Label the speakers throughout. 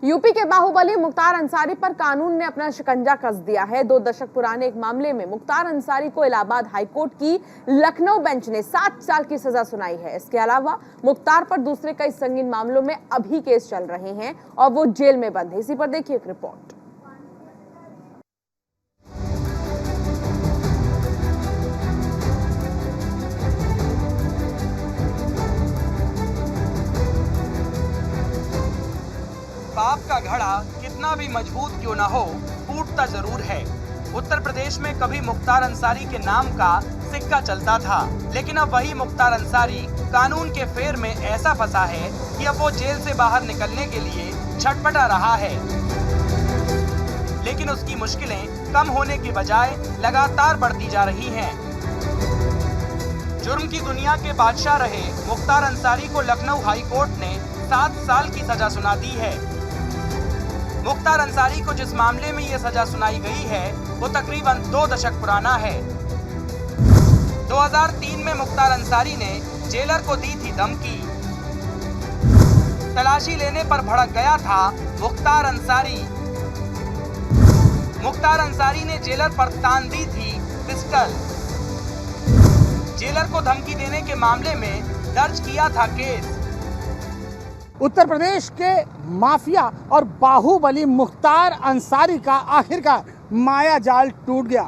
Speaker 1: UP के बाहुबली मुख्तार अंसारी पर कानून ने अपना शिकंजा कस दिया है। 2 दशक पुराने एक मामले में मुख्तार अंसारी को इलाहाबाद हाईकोर्ट की लखनऊ बेंच ने 7 साल की सजा सुनाई है। इसके अलावा मुख्तार पर दूसरे कई संगीन मामलों में अभी केस चल रहे हैं और वो जेल में बंद है। इसी पर देखिए एक रिपोर्ट।
Speaker 2: पाप का घड़ा कितना भी मजबूत क्यों ना हो, टूटता जरूर है। उत्तर प्रदेश में कभी मुख्तार अंसारी के नाम का सिक्का चलता था, लेकिन अब वही मुख्तार अंसारी कानून के फेर में ऐसा फंसा है कि अब वो जेल से बाहर निकलने के लिए छटपटा रहा है। लेकिन उसकी मुश्किलें कम होने के बजाय लगातार बढ़ती जा रही हैं। जुर्म की दुनिया के बादशाह रहे मुख्तार अंसारी को लखनऊ हाई कोर्ट ने 7 साल की सजा सुना दी है। मुख्तार अंसारी को जिस मामले में ये सजा सुनाई गई है वो तकरीबन 2 दशक पुराना है। 2003 में मुख्तार अंसारी ने जेलर को दी थी धमकी। तलाशी लेने पर भड़क गया था मुख्तार अंसारी। मुख्तार अंसारी ने जेलर पर तान दी थी पिस्टल। जेलर को धमकी देने के मामले में दर्ज किया था केस।
Speaker 3: उत्तर प्रदेश के माफिया और बाहुबली मुख्तार अंसारी का आखिरकार माया जाल टूट गया।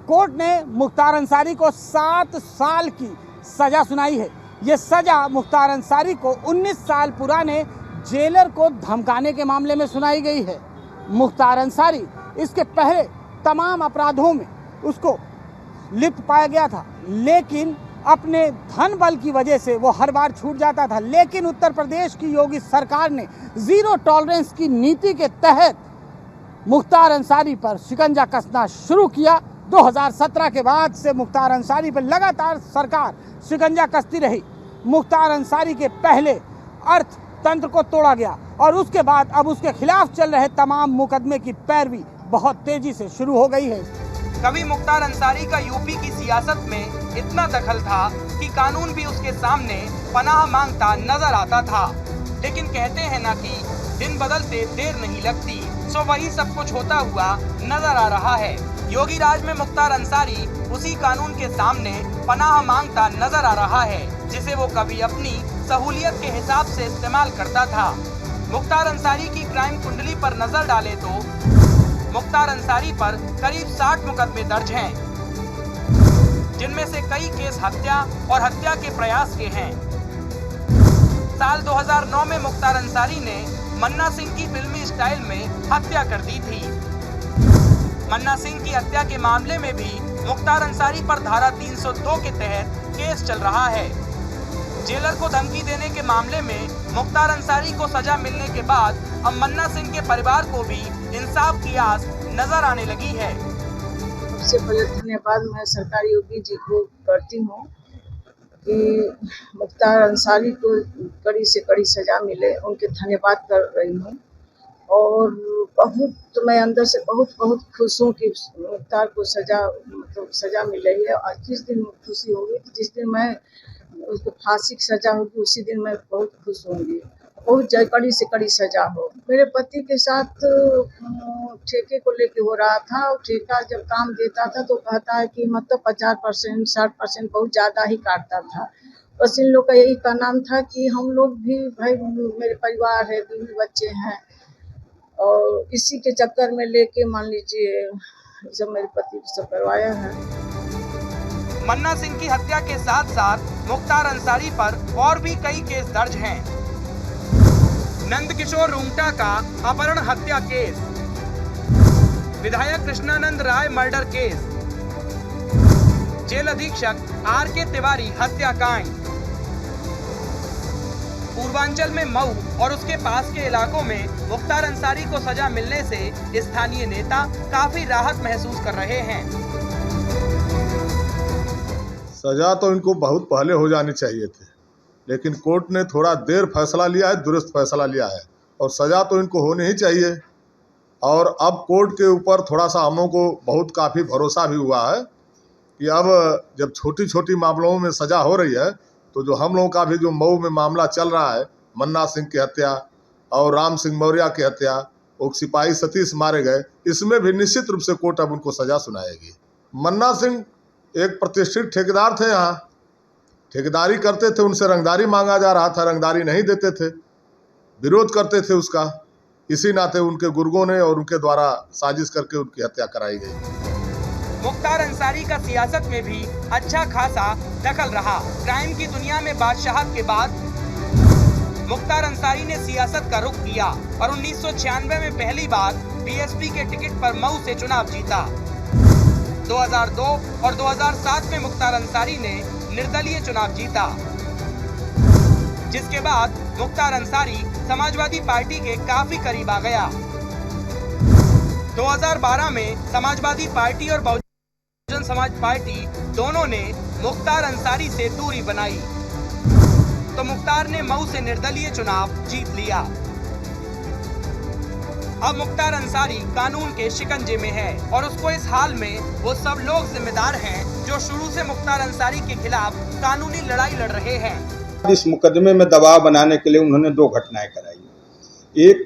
Speaker 3: कोर्ट ने मुख्तार अंसारी को 7 साल की सजा सुनाई है। ये सजा मुख्तार अंसारी को 19 साल पुराने जेलर को धमकाने के मामले में सुनाई गई है। मुख्तार अंसारी इसके पहले तमाम अपराधों में उसको लिप्त पाया गया था, लेकिन अपने धन बल की वजह से वो हर बार छूट जाता था। लेकिन उत्तर प्रदेश की योगी सरकार ने जीरो टॉलरेंस की नीति के तहत मुख्तार अंसारी पर शिकंजा कसना शुरू किया। 2017 के बाद से मुख्तार अंसारी पर लगातार सरकार शिकंजा कसती रही। मुख्तार अंसारी के पहले अर्थतंत्र को तोड़ा गया और उसके बाद अब उसके खिलाफ चल रहे तमाम मुकदमे की पैरवी बहुत तेजी से शुरू हो गई है।
Speaker 2: कभी मुख्तार अंसारी का यूपी की सियासत में इतना दखल था कि कानून भी उसके सामने पनाह मांगता नजर आता था। लेकिन कहते हैं ना कि दिन बदलते देर नहीं लगती, सो वही सब कुछ होता हुआ नजर आ रहा है। योगी राज में मुख्तार अंसारी उसी कानून के सामने पनाह मांगता नजर आ रहा है, जिसे वो कभी अपनी सहूलियत के हिसाब से इस्तेमाल करता था। मुख्तार अंसारी की क्राइम कुंडली पर नजर डाले तो मुख्तार अंसारी पर करीब 60 मुकदमे दर्ज हैं, जिनमें से कई केस हत्या और हत्या के प्रयास के हैं। साल 2009 में मुख्तार अंसारी ने मन्ना सिंह की फिल्मी स्टाइल में हत्या कर दी थी। मन्ना सिंह की हत्या के मामले में भी मुख्तार अंसारी पर धारा 302 के तहत केस चल रहा है। जेलर को धमकी देने के मामले में मुख्तार अंसारी को सजा मिलने के बाद अब मन्ना सिंह के परिवार को भी इंसाफ की आस नजर आने लगी है।
Speaker 4: सबसे पहले धन्यवाद मैं सरकार योगी जी को करती हूँ कि मुख्तार अंसारी को कड़ी से कड़ी सजा मिले, उनके धन्यवाद कर रही हूँ। और बहुत मैं अंदर से बहुत खुश हूँ कि मुख्तार को सजा मिल रही है। और जिस दिन खुशी होगी, जिस दिन मैं उसको फांसी की सजा होगी, उसी दिन मैं बहुत खुश होंगी। बहुत कड़ी से कड़ी सजा हो। मेरे पति के साथ ठेके को लेके हो रहा था। ठेका जब काम देता था तो कहता है कि मतलब 50% 60% बहुत ज़्यादा ही काटता था। बस इन लोग का यही का नाम था कि हम लोग भी भाई, मेरे परिवार है, बीवी बच्चे हैं, और इसी के चक्कर में लेके मान लीजिए जब मेरे पति सब करवाया है।
Speaker 2: मन्ना सिंह की हत्या के साथ साथ मुख्तार अंसारी पर और भी कई केस दर्ज हैं। नंदकिशोर रुंगटा का अपहरण हत्या केस, विधायक Krishnanand Rai murder case, jail अधीक्षक आर.के. तिवारी हत्याकांड। पूर्वांचल में मऊ और उसके पास के इलाकों में मुख्तार अंसारी को सजा मिलने से स्थानीय नेता काफी राहत महसूस कर रहे हैं।
Speaker 5: सजा तो इनको बहुत पहले हो जानी चाहिए थी, लेकिन कोर्ट ने थोड़ा देर फैसला लिया है, दुरुस्त फैसला लिया है, और सज़ा तो इनको होनी ही चाहिए। और अब कोर्ट के ऊपर थोड़ा सा हमों को बहुत काफ़ी भरोसा भी हुआ है कि अब जब छोटी छोटी मामलों में सज़ा हो रही है, तो जो हम लोगों का भी जो मऊ में मामला चल रहा है, मन्ना सिंह की हत्या और राम सिंह मौर्य की हत्या, वो सिपाही सतीश मारे गए, इसमें भी निश्चित रूप से कोर्ट अब उनको सजा सुनाएगी। मन्ना सिंह एक प्रतिष्ठित ठेकेदार थे, यहाँ ठेकेदारी करते थे, उनसे रंगदारी मांगा जा रहा था, रंगदारी नहीं देते थे, विरोध करते थे उसका। इसी नाते उनके गुर्गों ने और उनके द्वारा साजिश करके उनकी हत्या कराई गई।
Speaker 2: मुख्तार अंसारी का सियासत में भी अच्छा खासा दखल रहा। क्राइम की दुनिया में बादशाहत के बाद मुख्तार अंसारी ने सियासत का रुख किया और 1996 में पहली बार बीएसपी के टिकट पर मऊ से चुनाव जीता। 2002 और 2007 में मुख्तार अंसारी ने निर्दलीय चुनाव जीता, जिसके बाद मुख्तार अंसारी समाजवादी पार्टी के काफी करीब आ गया। 2012 में समाजवादी पार्टी और बहुजन समाज पार्टी दोनों ने मुख्तार अंसारी से दूरी बनाई, तो मुख्तार ने मऊ से निर्दलीय चुनाव जीत लिया। अब मुख्तार अंसारी कानून के शिकंजे में है और उसको इस हाल में वो सब लोग जिम्मेदार हैं जो शुरू से मुख्तार अंसारी के खिलाफ कानूनी लड़ाई लड़ रहे हैं।
Speaker 6: इस मुकदमे में दबाव बनाने के लिए उन्होंने दो घटनाएं कराई। एक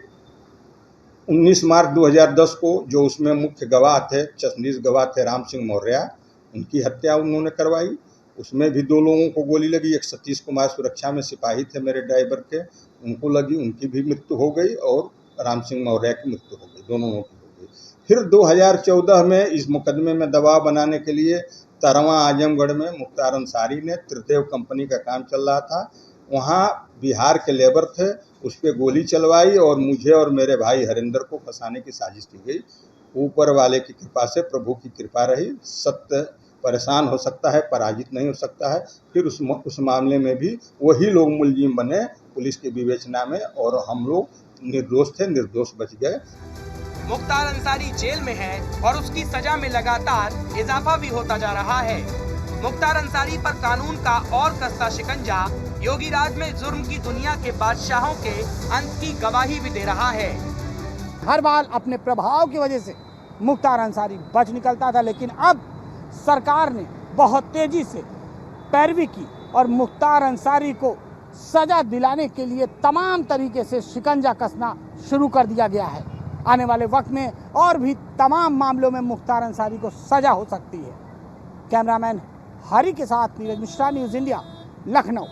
Speaker 6: 19 मार्च 2010 को जो उसमें मुख्य गवाह थे, चश्मदीद गवाह थे राम सिंह मौर्य, उनकी हत्या उन्होंने करवाई। उसमें भी दो लोगों को गोली लगी। एक सतीश कुमार सुरक्षा में सिपाही थे मेरे ड्राइवर के, उनको लगी, उनकी भी मृत्यु हो गई, और राम सिंह मौर्य की मृत्यु हो गई, दोनों की हो गई। फिर 2014 में इस मुकदमे में दबाव बनाने के लिए तरवा आजमगढ़ में मुख्तार अंसारी ने, त्रिदेव कंपनी का काम चल रहा था, वहाँ बिहार के लेबर थे, उस पर गोली चलवाई और मुझे और मेरे भाई हरिंदर को फंसाने की साजिश की गई। ऊपर वाले की कृपा से, प्रभु की कृपा रही। सत्य परेशान हो सकता है, पराजित नहीं हो सकता है। फिर उस मामले में भी वही लोग मुलजिम बने पुलिस की विवेचना में, और हम लोग निर्दोष थे, निर्दोष बच गए।
Speaker 2: मुख्तार अंसारी जेल में है और उसकी सजा में लगातार इजाफा भी होता जा रहा है। मुख्तार अंसारी पर कानून का और कसता शिकंजा योगी राज में जुर्म की दुनिया के बादशाहों के अंत की गवाही भी दे रहा है।
Speaker 3: हर बार अपने प्रभाव की वजह से मुख्तार अंसारी बच निकलता था, लेकिन अब सरकार ने बहुत तेजी से पैरवी की और मुख्तार अंसारी को सजा दिलाने के लिए तमाम तरीके से शिकंजा कसना शुरू कर दिया गया है। आने वाले वक्त में और भी तमाम मामलों में मुख्तार अंसारी को सजा हो सकती है। कैमरामैन हरी के साथ नीरज मिश्रा, न्यूज़ इंडिया, लखनऊ।